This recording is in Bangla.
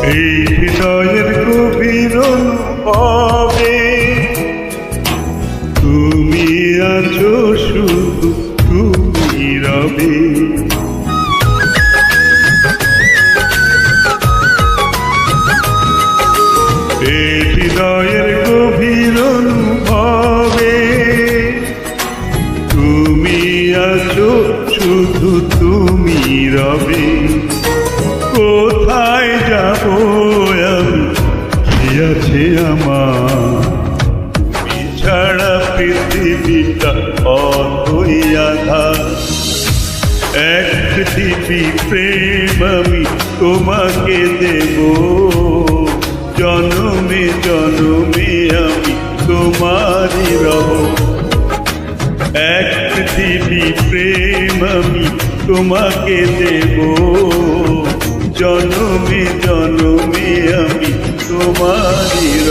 এই হৃদয়ের গভীর অনুভবে তুমি আছো শুধু তুমি রবে। এই হৃদয়ের গভীর অনুভবে তুমি আছো শুধু তুমি রবে। কোথায় যাব আমি, কি আছে আমার, তুমি ছাড়া পৃথিবীটা অতই আঁধার। এক পৃথিবী প্রেম আমি তোমাকে দেব, জনমে জনমে আমি তোমারই রব। এক পৃথিবী প্রেম আমি তোমাকে দেব, জনমে জনমে আমি তোমারই রব।